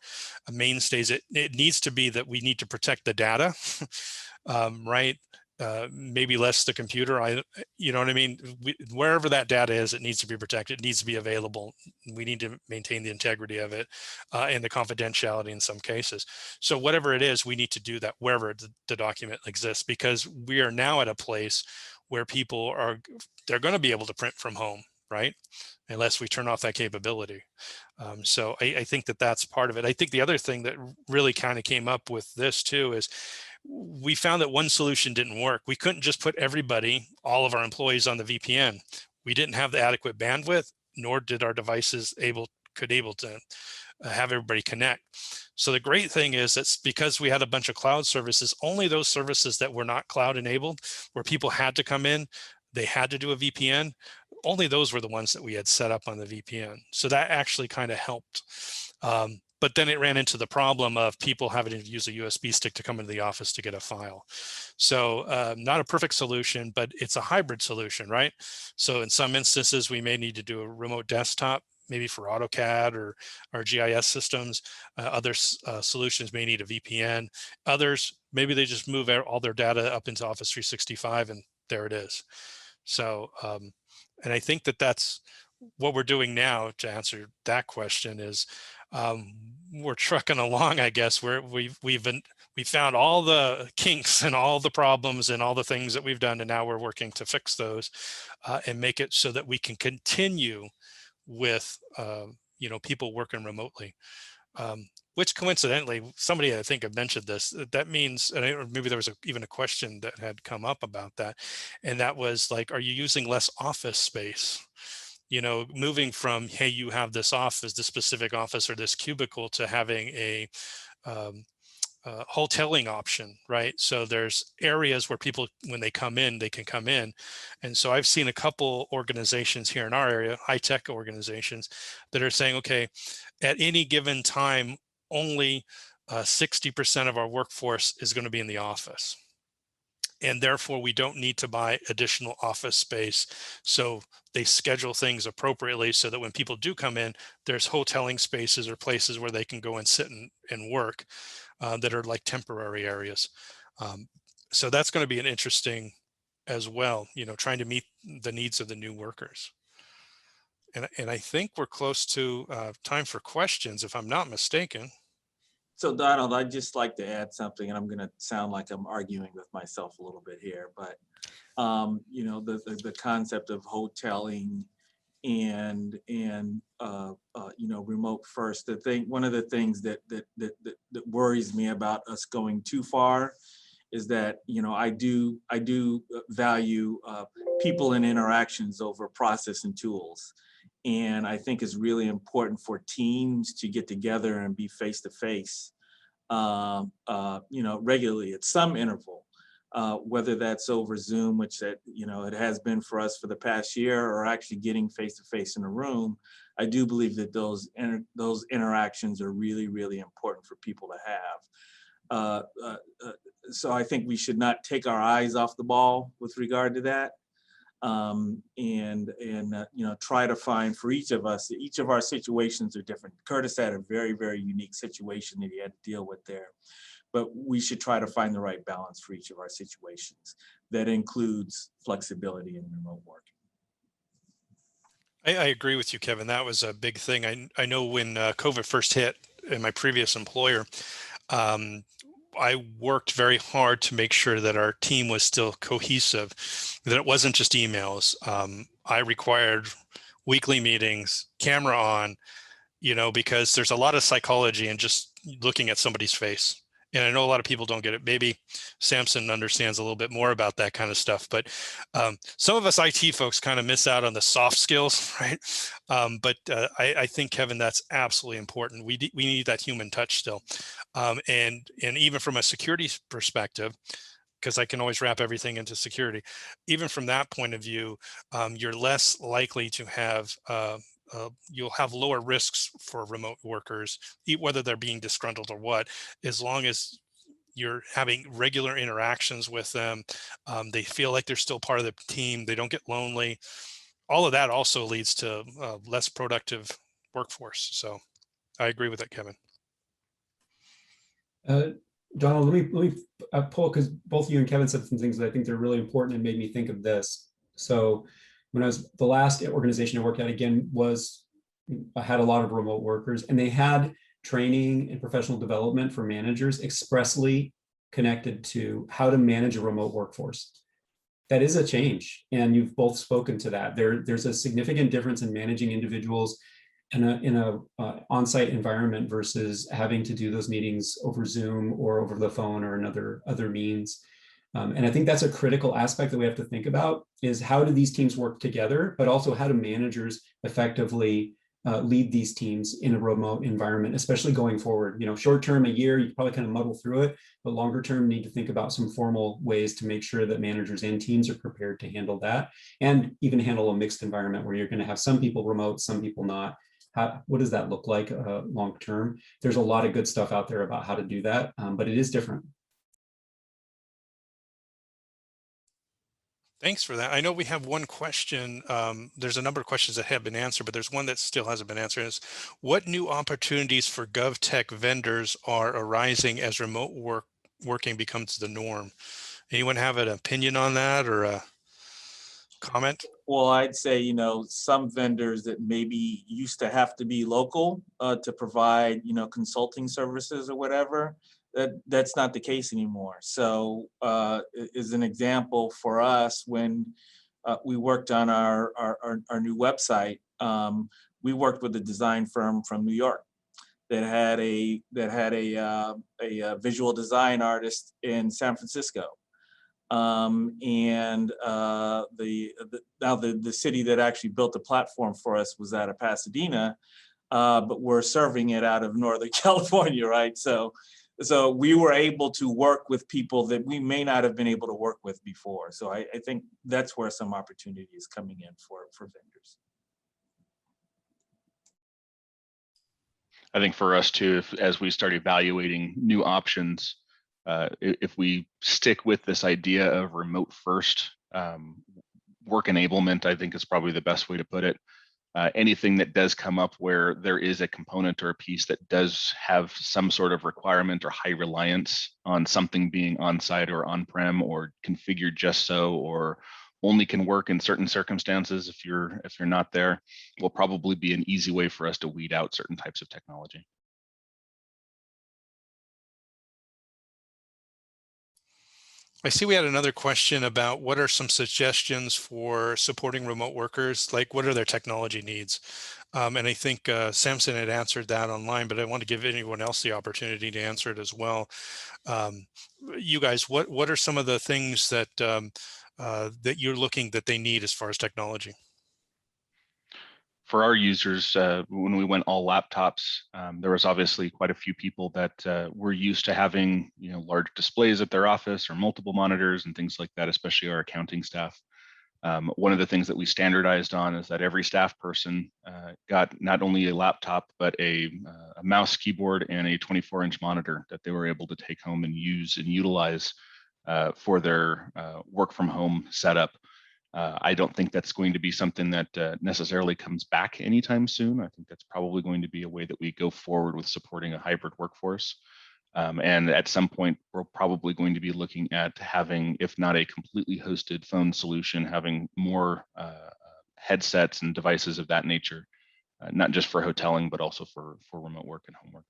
mainstays. It needs to be that we need to protect the data, right? Maybe less the computer. You know what I mean? Wherever that data is, it needs to be protected. It needs to be available. We need to maintain the integrity of it and the confidentiality in some cases. So whatever it is, we need to do that wherever the document exists, because we are now at a place where people they're going to be able to print from home, right? Unless we turn off that capability. So I think that's part of it. I think the other thing that really kind of came up with this too is we found that one solution didn't work. We couldn't just put all of our employees on the VPN. We didn't have the adequate bandwidth, nor did our devices able to have everybody connect. So the great thing is that's because we had a bunch of cloud services, only those services that were not cloud enabled, where people had to come in, they had to do a VPN, only those were the ones that we had set up on the VPN. So that actually kind of helped. But then it ran into the problem of people having to use a USB stick to come into the office to get a file. So not a perfect solution, but it's a hybrid solution, right? So in some instances, we may need to do a remote desktop, maybe for AutoCAD or our GIS systems. Other solutions may need a VPN. Others, maybe they just move all their data up into Office 365 and there it is. So, and I think that's what we're doing now to answer that question is we're trucking along, I guess, where we found all the kinks and all the problems and all the things that we've done, and now we're working to fix those and make it so that we can continue with people working remotely. Which coincidentally, somebody I think had mentioned this, that means, and maybe there was even a question that had come up about that, and that was like, are you using less office space? Moving from, hey, you have this office, this specific office or this cubicle, to having a hoteling option, right? So there's areas where people, when they come in, they can come in. And so I've seen a couple organizations here in our area, high-tech organizations, that are saying, okay, at any given time, only 60% of our workforce is going to be in the office. And therefore, we don't need to buy additional office space. So they schedule things appropriately so that when people do come in, there's hoteling spaces or places where they can go and sit and work that are like temporary areas. So that's going to be an interesting as well, trying to meet the needs of the new workers. And I think we're close to time for questions, if I'm not mistaken. So Donald, I'd just like to add something, and I'm going to sound like I'm arguing with myself a little bit here, but the concept of hoteling and remote first. One of the things that worries me about us going too far is that, I do value people and interactions over process and tools. And I think it's really important for teams to get together and be face to face, regularly at some interval, whether that's over Zoom, which it has been for us for the past year, or actually getting face to face in a room. I do believe that those interactions are really, really important for people to have. So I think we should not take our eyes off the ball with regard to that. Try to find, for each of us, each of our situations are different. Curtis had a very, very unique situation that he had to deal with there, but we should try to find the right balance for each of our situations. That includes flexibility and remote working. I agree with you, Kevin. That was a big thing. I know when COVID first hit in my previous employer, I worked very hard to make sure that our team was still cohesive, that it wasn't just emails. I required weekly meetings, camera on, because there's a lot of psychology in just looking at somebody's face. And I know a lot of people don't get it. Maybe Samson understands a little bit more about that kind of stuff, but some of us IT folks kind of miss out on the soft skills, right? I think, Kevin, that's absolutely important. We need that human touch still. And even from a security perspective, because I can always wrap everything into security, even from that point of view, you're less likely to have you'll have lower risks for remote workers, whether they're being disgruntled or what, as long as you're having regular interactions with them. They feel like they're still part of the team. They don't get lonely. All of that also leads to less productive workforce. So I agree with that, Kevin. Donald, let me pull, because both you and Kevin said some things that I think they're really important and made me think of this. So when I was, the last organization I worked at, again, I had a lot of remote workers, and they had training and professional development for managers expressly connected to how to manage a remote workforce. That is a change, and you've both spoken to that. There's a significant difference in managing individuals in a on-site environment versus having to do those meetings over Zoom or over the phone or other means. And I think that's a critical aspect that we have to think about, is how do these teams work together, but also how do managers effectively lead these teams in a remote environment, especially going forward. Short term, a year, you probably kind of muddle through it, but longer term, need to think about some formal ways to make sure that managers and teams are prepared to handle that, and even handle a mixed environment where you're going to have some people remote, some people not. What does that look like long term? There's a lot of good stuff out there about how to do that, but it is different. Thanks for that. I know we have one question. There's a number of questions that have been answered, but there's one that still hasn't been answered. Is what new opportunities for GovTech vendors are arising as remote working becomes the norm? Anyone have an opinion on that or a comment? Well, I'd say, some vendors that maybe used to have to be local to provide, consulting services or whatever, that's not the case anymore. So as an example for us, when we worked on our new website, we worked with a design firm from New York that had a visual design artist in San Francisco. Now the city that actually built the platform for us was out of Pasadena, but we're serving it out of Northern California, right? So we were able to work with people that we may not have been able to work with before. So I think that's where some opportunity is coming in for vendors. I think for us too, as we start evaluating new options, if we stick with this idea of remote first work enablement, I think is probably the best way to put it. Anything that does come up where there is a component or a piece that does have some sort of requirement or high reliance on something being on-site or on-prem or configured just so, or only can work in certain circumstances if you're not there, will probably be an easy way for us to weed out certain types of technology. I see we had another question about what are some suggestions for supporting remote workers? Like, what are their technology needs? And I think Samson had answered that online, but I want to give anyone else the opportunity to answer it as well. You guys, what are some of the things that that you're looking that they need as far as technology? For our users, when we went all laptops, there was obviously quite a few people that were used to having, large displays at their office or multiple monitors and things like that, especially our accounting staff. One of the things that we standardized on is that every staff person got not only a laptop, but a mouse, keyboard, and a 24-inch monitor that they were able to take home and use and utilize for their work from home setup. I don't think that's going to be something that necessarily comes back anytime soon. I think that's probably going to be a way that we go forward with supporting a hybrid workforce. And at some point, we're probably going to be looking at having, if not a completely hosted phone solution, having more headsets and devices of that nature, not just for hoteling, but also for remote work and homework.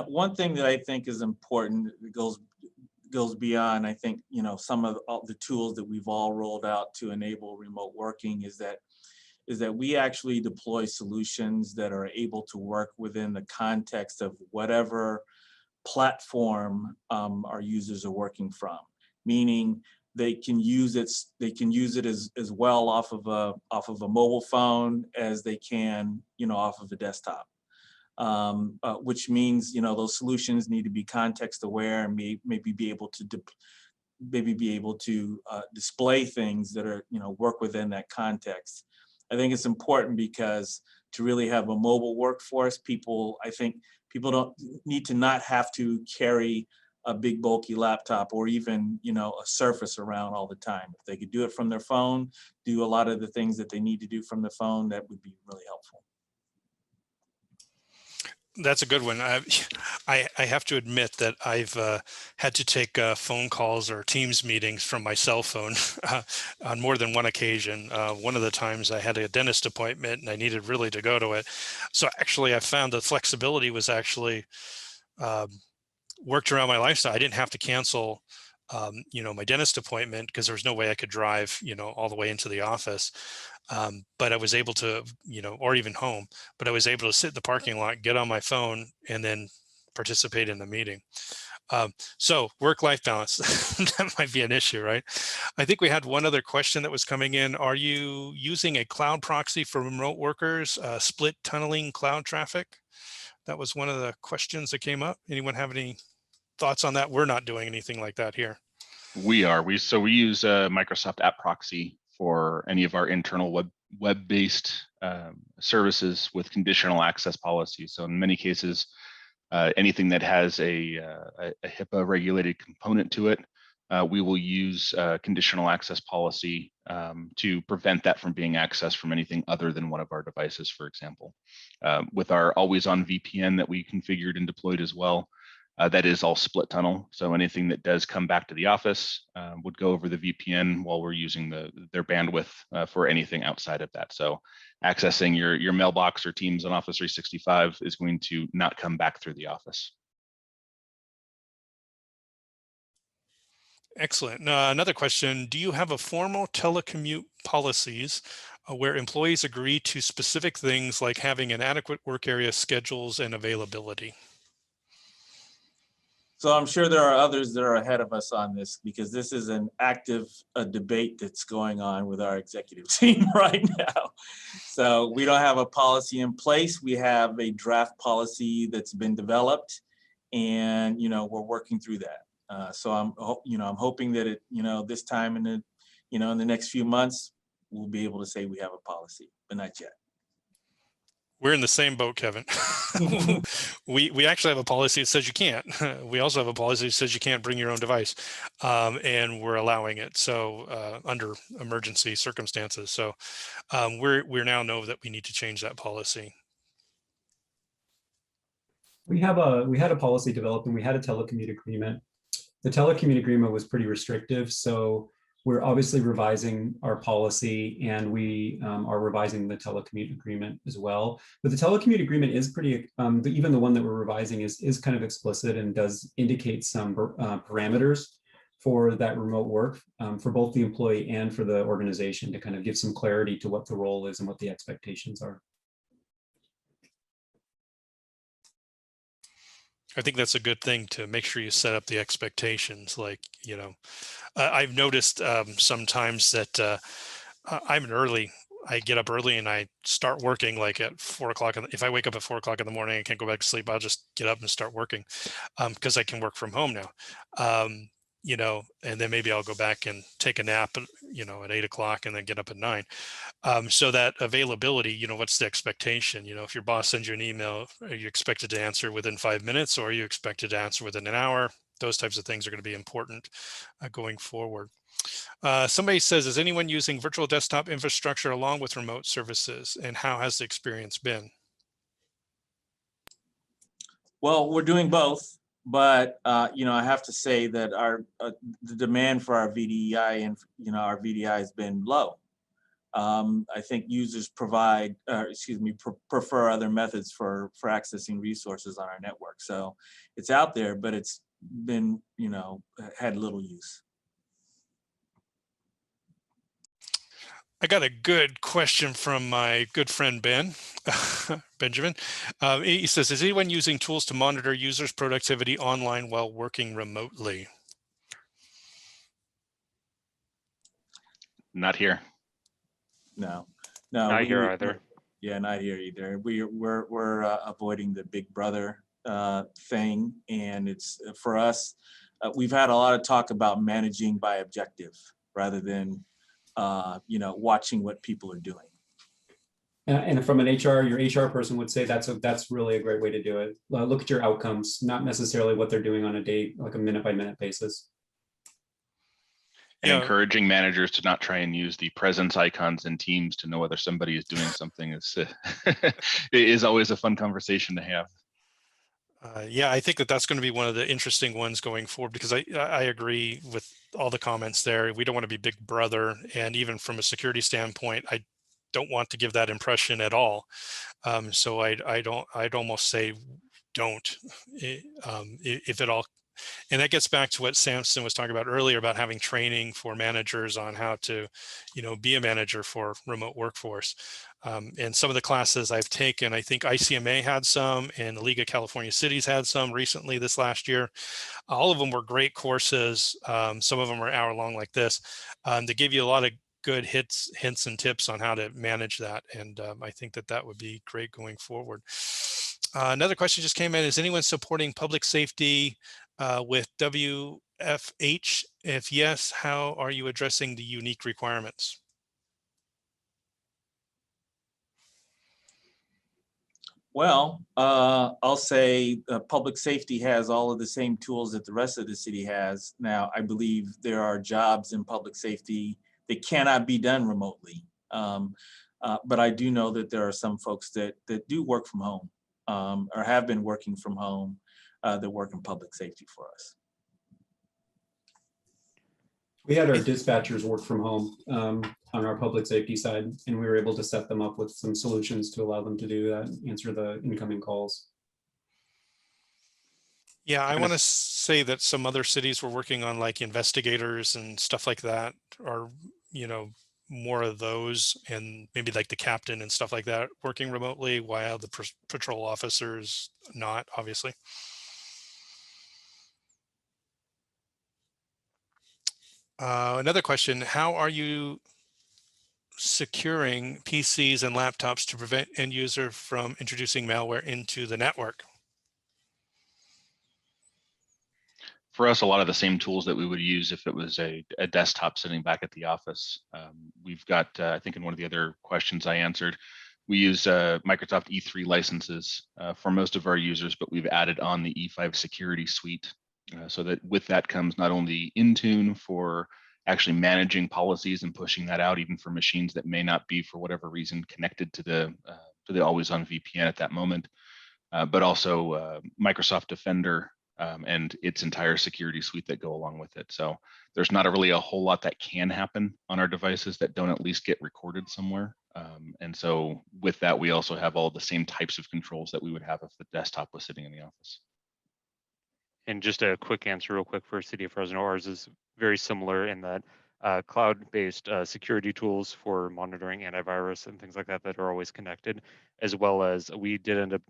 One thing that I think is important goes beyond, I think, some of the tools that we've all rolled out to enable remote working is that we actually deploy solutions that are able to work within the context of whatever platform our users are working from. Meaning they can use it as well off of a mobile phone as they can, off of a desktop. Which means, those solutions need to be context aware and maybe be able to display things that are, work within that context. I think it's important because to really have a mobile workforce, I think people don't need to not have to carry a big bulky laptop or even, a Surface around all the time. If they could do it from their phone, do a lot of the things that they need to do from the phone, that would be really helpful. That's a good one. I have to admit that I've had to take phone calls or Teams meetings from my cell phone on more than one occasion. One of the times I had a dentist appointment and I needed really to go to it. So actually I found the flexibility was actually worked around my lifestyle. I didn't have to cancel my dentist appointment because there was no way I could drive, all the way into the office. But I was able to, or even home, but I was able to sit in the parking lot, get on my phone, and then participate in the meeting. So work-life balance, that might be an issue, right? I think we had one other question that was coming in. Are you using a cloud proxy for remote workers, split tunneling cloud traffic? That was one of the questions that came up. Anyone have any thoughts on that? We're not doing anything like that here. We use Microsoft App Proxy for any of our internal web-based services with conditional access policies. So in many cases, anything that has a HIPAA regulated component to it, we will use conditional access policy to prevent that from being accessed from anything other than one of our devices, for example. With our always on VPN that we configured and deployed as well, that is all split tunnel. So anything that does come back to the office would go over the VPN while we're using their bandwidth for anything outside of that. So accessing your mailbox or Teams on Office 365 is going to not come back through the office. Excellent. Another question, do you have a formal telecommute policies where employees agree to specific things like having an adequate work area, schedules, and availability? So I'm sure there are others that are ahead of us on this because this is an active debate that's going on with our executive team right now. So we don't have a policy in place. We have a draft policy that's been developed, and we're working through that. So I'm hoping that this time in the next few months we'll be able to say we have a policy, but not yet. We're in the same boat, Kevin. we actually have a policy that says you can't. We also have a policy that says you can't bring your own device, and we're allowing it. So under emergency circumstances. So we now know that we need to change that policy. We had a policy developed and we had a telecommute agreement. The telecommute agreement was pretty restrictive, so we're obviously revising our policy, and we are revising the telecommute agreement as well. But the telecommute agreement is pretty, even the one that we're revising is kind of explicit and does indicate some parameters for that remote work for both the employee and for the organization to kind of give some clarity to what the role is and what the expectations are. I think that's a good thing to make sure you set up the expectations. Like, you know, I've noticed sometimes that I get up early and I start working like at 4 o'clock. If I wake up at 4 o'clock in the morning, I can't go back to sleep. I'll just get up and start working because I can work from home now. You know, and then maybe I'll go back and take a nap, you know, at 8 o'clock and then get up at 9. So that availability, you know, what's the expectation? You know, if your boss sends you an email, are you expected to answer within 5 minutes, or are you expected to answer within an hour? Those types of things are going to be important going forward. Somebody says, is anyone using virtual desktop infrastructure along with remote services, and how has the experience been? Well, we're doing both, but you know, I have to say that the demand for our VDI and our VDI has been low. I think users prefer other methods for accessing resources on our network. So it's out there, but it's been, you know, had little use. I got a good question from my good friend Ben, Benjamin. He says, is anyone using tools to monitor users' productivity online while working remotely? Not here. No, Not here either. Yeah, not here either. We're avoiding the Big Brother thing, and it's for us. We've had a lot of talk about managing by objective rather than you know, watching what people are doing. And from an your HR person would say that's really a great way to do it. Look at your outcomes, not necessarily what they're doing on a day, like a minute by minute basis. And encouraging managers to not try and use the presence icons in Teams to know whether somebody is doing something is it is always a fun conversation to have. Yeah, I think that's going to be one of the interesting ones going forward, because I agree with all the comments there. We don't want to be Big Brother, and even from a security standpoint, I don't want to give that impression at all. So I'd almost say don't, if at all. And that gets back to what Samson was talking about earlier about having training for managers on how to, you know, be a manager for remote workforce. And some of the classes I've taken, I think ICMA had some, and the League of California Cities had some recently this last year. All of them were great courses. Some of them are hour long like this. They give you a lot of good hints and tips on how to manage that. And I think that would be great going forward. Another question just came in. Is anyone supporting public safety with WFH? If yes, how are you addressing the unique requirements? Well, I'll say public safety has all of the same tools that the rest of the city has. Now, I believe there are jobs in public safety that cannot be done remotely. But I do know that there are some folks that do work from home or have been working from home that work in public safety for us. We had our dispatchers work from home on our public safety side, and we were able to set them up with some solutions to allow them to do that, answer the incoming calls. Yeah, I want to say that some other cities were working on like investigators and stuff like that, or, you know, more of those, and maybe like the captain and stuff like that working remotely, while the patrol officers not, obviously. Another question, how are you securing PCs and laptops to prevent end user from introducing malware into the network? For us, a lot of the same tools that we would use if it was a desktop sitting back at the office. We've got, I think in one of the other questions I answered, we use Microsoft E3 licenses for most of our users, but we've added on the E5 security suite so that with that comes not only Intune for actually managing policies and pushing that out even for machines that may not be for whatever reason connected to the always on VPN at that moment, but also Microsoft Defender and its entire security suite that go along with it. So there's not really a whole lot that can happen on our devices that don't at least get recorded somewhere. And so with that, we also have all the same types of controls that we would have if the desktop was sitting in the office. And just a quick answer real quick for City of Fresno, ours is very similar in that cloud-based security tools for monitoring antivirus and things like that that are always connected, as well as we did end up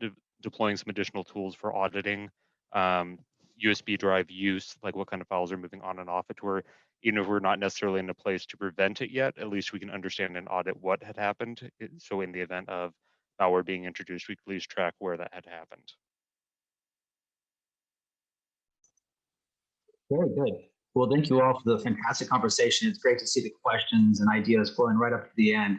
deploying some additional tools for auditing USB drive use, like what kind of files are moving on and off it, where even if we're not necessarily in a place to prevent it yet, at least we can understand and audit what had happened. So in the event of malware being introduced, we could at least track where that had happened. Very good. Well, thank you all for the fantastic conversation. It's great to see the questions and ideas flowing right up to the end.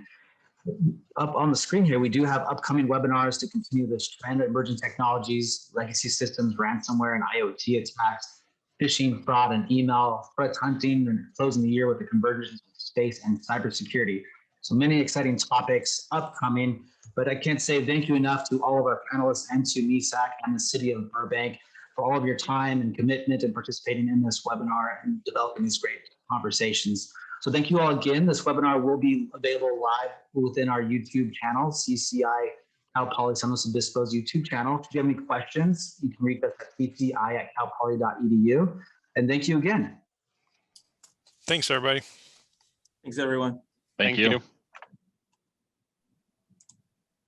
Up on the screen here, we do have upcoming webinars to continue this trend of emerging technologies, legacy systems, ransomware, and IoT attacks, phishing, fraud, and email, threat hunting, and closing the year with the convergence of space and cybersecurity. So many exciting topics upcoming, but I can't say thank you enough to all of our panelists and to MISAC and the City of Burbank for all of your time and commitment and participating in this webinar and developing these great conversations. So thank you all again. This webinar will be available live within our YouTube channel, CCI Cal Poly San Luis Obispo's YouTube channel. If you have any questions, you can reach us at cci@calpoly.edu. And thank you again. Thanks, everybody. Thanks, everyone. Thank you.